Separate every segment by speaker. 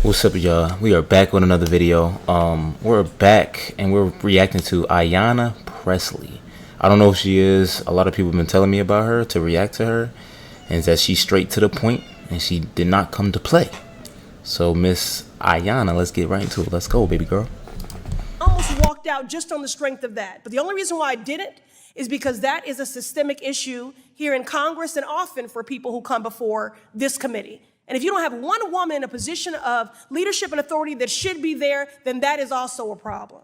Speaker 1: What's up, y'all? We are back with another video. We're back and we're reacting to Ayanna Pressley. I don't know if she is. A lot of people have been telling me about her to react to her, and that she's straight to the point and she did not come to play. So Miss Ayanna, let's get right into it. Let's go, baby girl.
Speaker 2: Almost walked out just on the strength of that. But the only reason why I didn't is because that is a systemic issue here in Congress and often for people who come before this committee. And if you don't have one woman in a position of leadership and authority that should be there, then that is also a problem.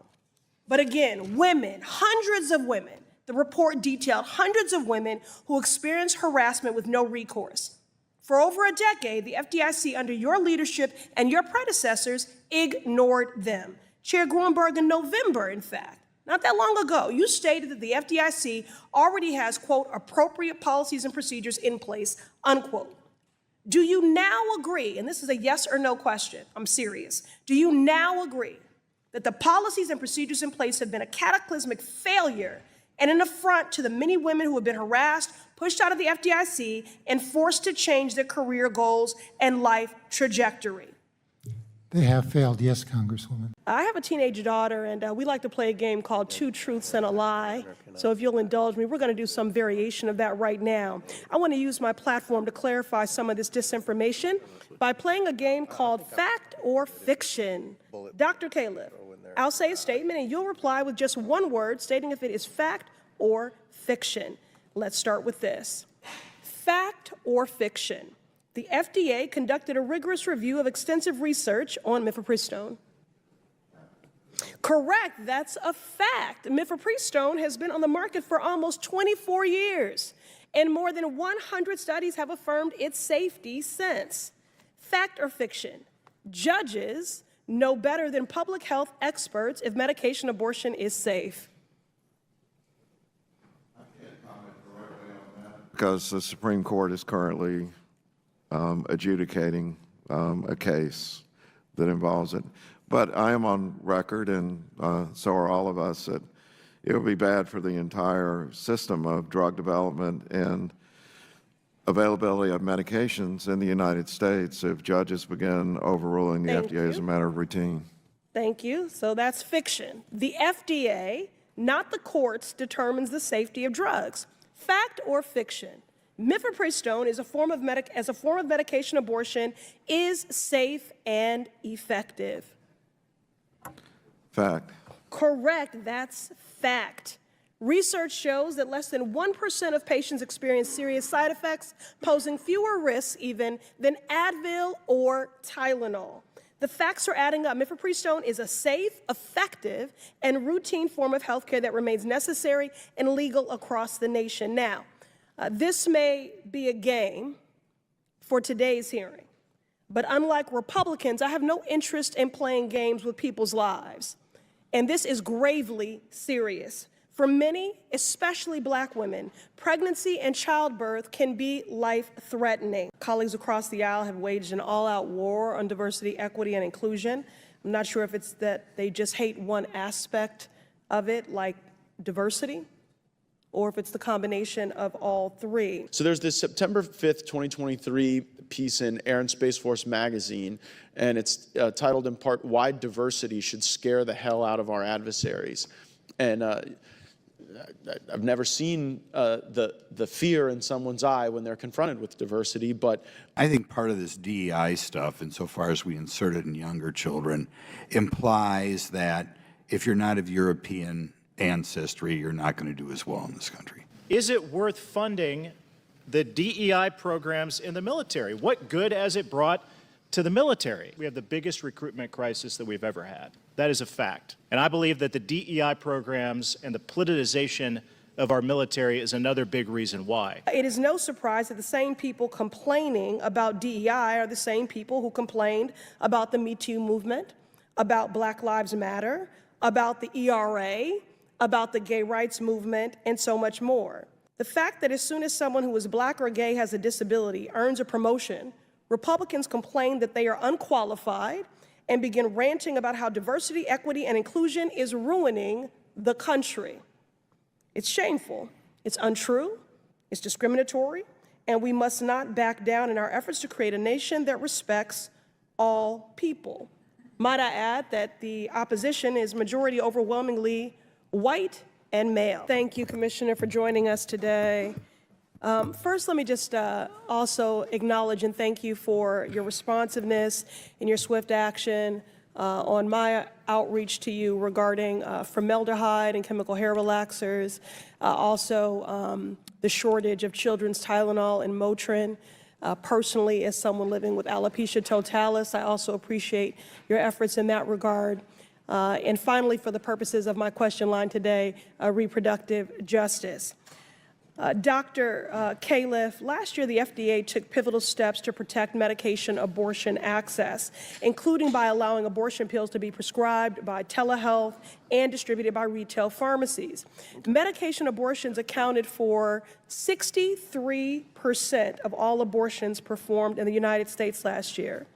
Speaker 2: But again, women, hundreds of women, the report detailed hundreds of women who experienced harassment with no recourse. For over a decade, the FDIC, under your leadership and your predecessors, ignored them. Chair Gruenberg, in November, in fact, not that long ago, you stated that the FDIC already has, quote, appropriate policies and procedures in place, unquote. Do you now agree, and this is a yes or no question, I'm serious, do you now agree that the policies and procedures in place have been a cataclysmic failure and an affront to the many women who have been harassed, pushed out of the FDIC, and forced to change their career goals and life trajectory?
Speaker 3: They have failed, yes, Congresswoman.
Speaker 2: I have a teenage daughter, and we like to play a game called Two Truths and a Lie. So if you'll indulge me, we're going to do some variation of that right now. I want to use my platform to clarify some of this disinformation by playing a game called Fact or Fiction. Dr. Caleb, I'll say a statement, and you'll reply with just one word stating if it is fact or fiction. Let's start with this. Fact or fiction? The FDA conducted a rigorous review of extensive research on mifepristone. Correct, that's a fact. Mifepristone has been on the market for almost 24 years, and more than 100 studies have affirmed its safety since. Fact or fiction? Judges know better than public health experts if medication abortion is safe.
Speaker 4: I can't comment directly on that because the Supreme Court is currently adjudicating a case that involves it. But I am on record, and so are all of us, that it would be bad for the entire system of drug development and availability of medications in the United States if judges begin overruling the FDA as a matter of routine.
Speaker 2: Thank you. So that's fiction. The FDA, not the courts, determines the safety of drugs. Fact or fiction? Mifepristone as a form of medication abortion is safe and effective.
Speaker 4: Fact.
Speaker 2: Correct, that's fact. Research shows that less than 1% of patients experience serious side effects, posing fewer risks even than Advil or Tylenol. The facts are adding up. Mifepristone is a safe, effective, and routine form of health care that remains necessary and legal across the nation. Now, this may be a game for today's hearing, but unlike Republicans, I have no interest in playing games with people's lives. And this is gravely serious. For many, especially Black women, pregnancy and childbirth can be life-threatening. Colleagues across the aisle have waged an all-out war on diversity, equity, and inclusion. I'm not sure if it's that they just hate one aspect of it, like diversity, or if it's the combination of all three.
Speaker 5: So there's this September 5th, 2023 piece in Air and Space Force magazine, and it's titled in part, "Why Diversity Should Scare the Hell Out of Our Adversaries." And I've never seen the fear in someone's eye when they're confronted with diversity, but
Speaker 6: I think part of this DEI stuff, insofar as we insert it in younger children, implies that if you're not of European ancestry, you're not going to do as well in this country.
Speaker 7: Is it worth funding the DEI programs in the military? What good has it brought to the military? We have the biggest recruitment crisis that we've ever had. That is a fact. And I believe that the DEI programs and the politicization of our military is another big reason why.
Speaker 2: It is no surprise that the same people complaining about DEI are the same people who complained about the Me Too movement, about Black Lives Matter, about the ERA, about the gay rights movement, and so much more. The fact that as soon as someone who is Black or gay has a disability earns a promotion, Republicans complain that they are unqualified and begin ranting about how diversity, equity, and inclusion is ruining the country. It's shameful, it's untrue, it's discriminatory, and we must not back down in our efforts to create a nation that respects all people. Might I add that the opposition is majority overwhelmingly white and male. Thank you, Commissioner, for joining us today. First, let me just also acknowledge and thank you for your responsiveness and your swift action on my outreach to you regarding formaldehyde and chemical hair relaxers, also the shortage of children's Tylenol and Motrin. Personally, as someone living with alopecia totalis, I also appreciate your efforts in that regard. And finally, for the purposes of my question line today, reproductive justice. Dr. Califf, last year the FDA took pivotal steps to protect medication abortion access, including by allowing abortion pills to be prescribed by telehealth and distributed by retail pharmacies. Medication abortions accounted for 63% of all abortions performed in the United States last year.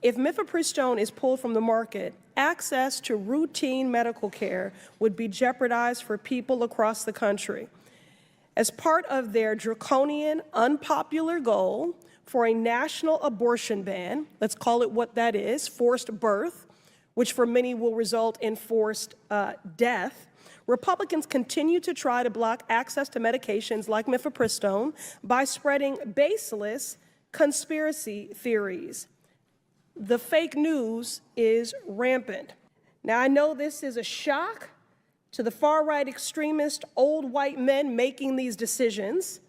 Speaker 2: If mifepristone is pulled from the market, access to routine medical care would be jeopardized for people across the country. As part of their draconian, unpopular goal for a national abortion ban, let's call it what that is, forced birth, which for many will result in forced death, Republicans continue to try to block access to medications like mifepristone by spreading baseless conspiracy theories. The fake news is rampant. Now, I know this is a shock to the far-right extremist old white men making these decisions,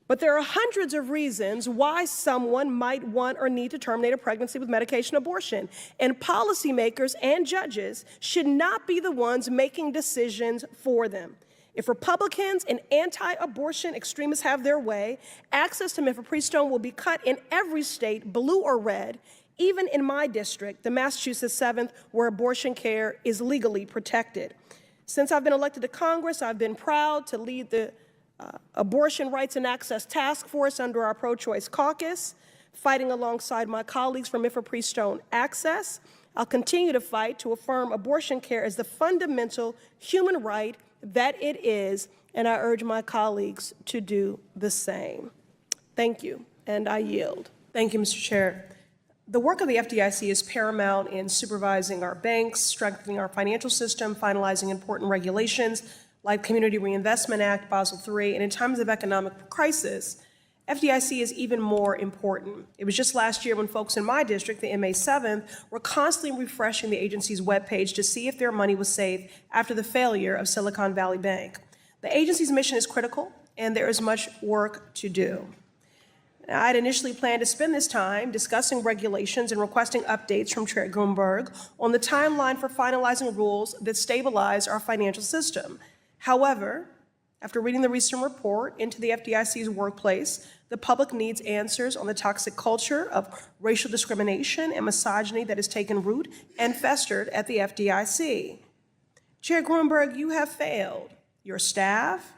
Speaker 2: but there are hundreds of reasons why someone might want or need to terminate a pregnancy with medication abortion, and policymakers and judges should not be the ones making decisions for them. If Republicans and anti-abortion extremists have their way, access to mifepristone will be cut in every state, blue or red, even in my district, the Massachusetts 7th, where abortion care is legally protected. Since I've been elected to Congress, I've been proud to lead the Abortion Rights and Access Task Force under our pro-choice caucus, fighting alongside my colleagues for mifepristone access. I'll continue to fight to affirm abortion care as the fundamental human right that it is, and I urge my colleagues to do the same. Thank you, and I yield. Thank you, Mr. Chair. The work of the FDIC is paramount in supervising our banks, strengthening our financial system, finalizing important regulations like Community Reinvestment Act, Basel III, and in times of economic crisis, FDIC is even more important. It was just last year when folks in my district, the MA 7th, were constantly refreshing the agency's webpage to see if their money was safe after the failure of Silicon Valley Bank. The agency's mission is critical, and there is much work to do. Now, I had initially planned to spend this time discussing regulations and requesting updates from Chair Grunberg on the timeline for finalizing rules that stabilize our financial system. However, after reading the recent report into the FDIC's workplace, the public needs answers on the toxic culture of racial discrimination and misogyny that has taken root and festered at the FDIC. Chair Grunberg, you have failed your staff,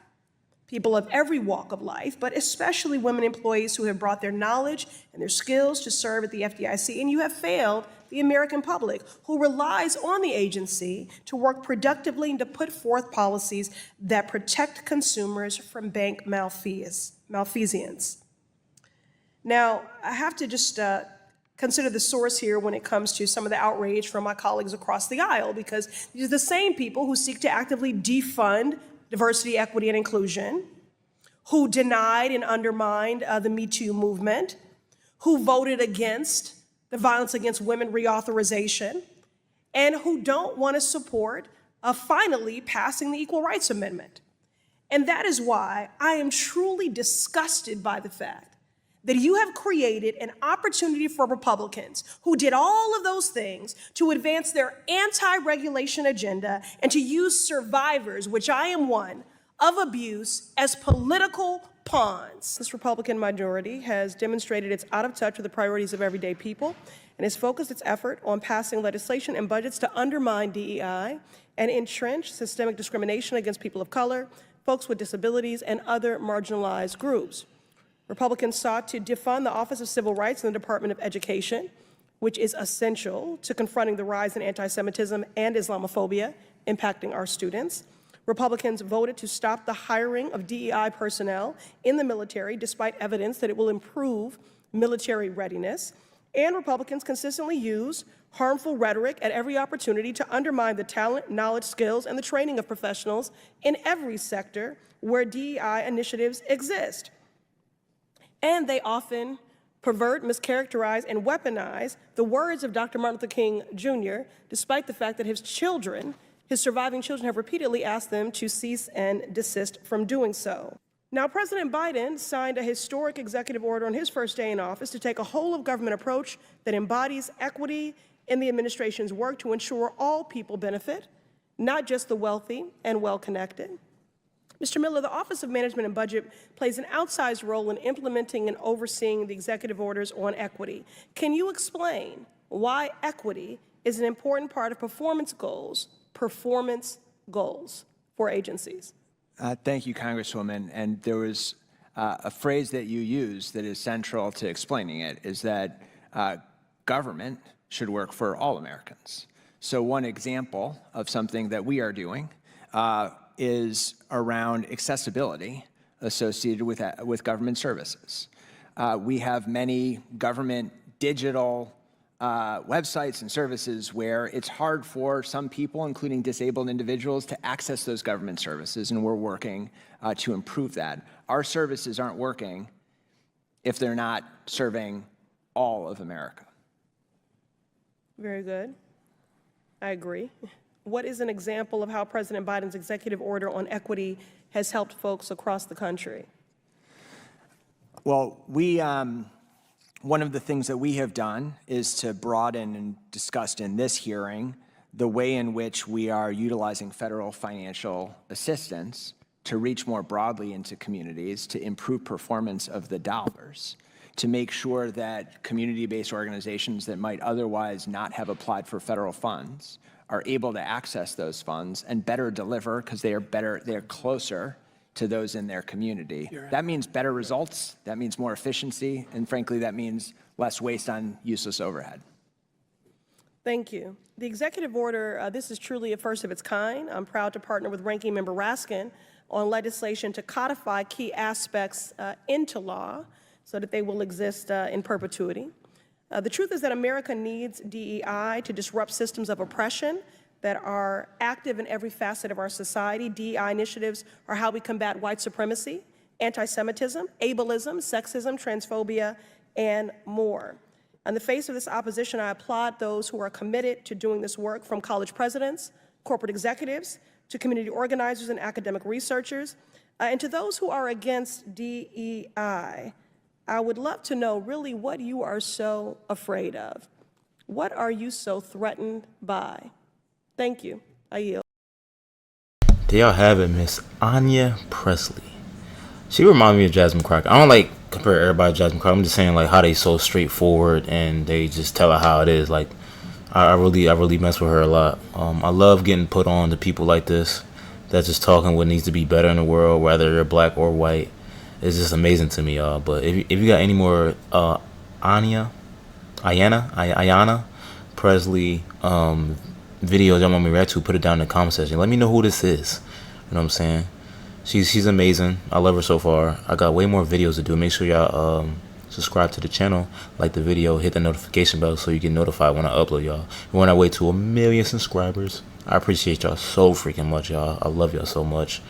Speaker 2: people of every walk of life, but especially women employees who have brought their knowledge and their skills to serve at the FDIC, and you have failed the American public, who relies on the agency to work productively and to put forth policies that protect consumers from bank malfeasance. Now, I have to just consider the source here when it comes to some of the outrage from my colleagues across the aisle, because these are the same people who seek to actively defund diversity, equity, and inclusion, who denied and undermined the Me Too movement, who voted against the Violence Against Women reauthorization, and who don't want to support finally passing the Equal Rights Amendment. And that is why I am truly disgusted by the fact that you have created an opportunity for Republicans who did all of those things to advance their anti-regulation agenda and to use survivors, which I am one, of abuse as political pawns. This Republican majority has demonstrated it's out of touch with the priorities of everyday people and has focused its effort on passing legislation and budgets to undermine DEI and entrench systemic discrimination against people of color, folks with disabilities, and other marginalized groups. Republicans sought to defund the Office of Civil Rights in the Department of Education, which is essential to confronting the rise in anti-Semitism and Islamophobia impacting our students. Republicans voted to stop the hiring of DEI personnel in the military, despite evidence that it will improve military readiness. And Republicans consistently use harmful rhetoric at every opportunity to undermine the talent, knowledge, skills, and the training of professionals in every sector where DEI initiatives exist. And they often pervert, mischaracterize, and weaponize the words of Dr. Martin Luther King Jr., despite the fact that his surviving children have repeatedly asked them to cease and desist from doing so. Now, President Biden signed a historic executive order on his first day in office to take a whole-of-government approach that embodies equity in the administration's work to ensure all people benefit, not just the wealthy and well-connected. Mr. Miller, the Office of Management and Budget plays an outsized role in implementing and overseeing the executive orders on equity. Can you explain why equity is an important part of performance goals for agencies?
Speaker 8: Thank you, Congresswoman. And there was a phrase that you used that is central to explaining it, is that government should work for all Americans. So one example of something that we are doing is around accessibility associated with government services. We have many government digital websites and services where it's hard for some people, including disabled individuals, to access those government services, and we're working to improve that. Our services aren't working if they're not serving all of America.
Speaker 2: Very good. I agree. What is an example of how President Biden's executive order on equity has helped folks across the country?
Speaker 8: Well, one of the things that we have done is to broaden and discussed in this hearing the way in which we are utilizing federal financial assistance to reach more broadly into communities, to improve performance of the dollars, to make sure that community-based organizations that might otherwise not have applied for federal funds are able to access those funds and better deliver because they're closer to those in their community. That means better results, that means more efficiency, and frankly, that means less waste on useless overhead.
Speaker 2: Thank you. The executive order, this is truly a first of its kind. I'm proud to partner with Ranking Member Raskin on legislation to codify key aspects into law so that they will exist in perpetuity. The truth is that America needs DEI to disrupt systems of oppression that are active in every facet of our society. DEI initiatives are how we combat white supremacy, anti-Semitism, ableism, sexism, transphobia, and more. In the face of this opposition, I applaud those who are committed to doing this work, from college presidents, corporate executives, to community organizers and academic researchers, and to those who are against DEI. I would love to know really what you are so afraid of. What are you so threatened by? Thank you. I yield.
Speaker 1: There y'all have it, Miss Ayanna Pressley. She reminds me of Jasmine Crockett. I don't like compare everybody to Jasmine Crockett. I'm just saying like how they so straightforward and they just tell it how it is. Like I really mess with her a lot. I love getting put on to people like this that's just talking what needs to be better in the world, whether you're black or white. It's just amazing to me, y'all. But if you got any more Ayanna Pressley videos y'all want me to react to, put it down in the comment section. Let me know who this is. You know what I'm saying? She's amazing. I love her so far. I got way more videos to do. Make sure y'all subscribe to the channel, like the video, hit the notification bell so you get notified when I upload, y'all. We're on our way to 1 million subscribers. I appreciate y'all so freaking much, y'all. I love y'all so much.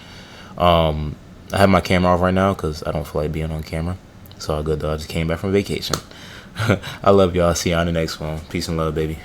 Speaker 1: I have my camera off right now because I don't feel like being on camera. It's all good though. I just came back from vacation. I love y'all. See y'all in the next one. Peace and love, baby.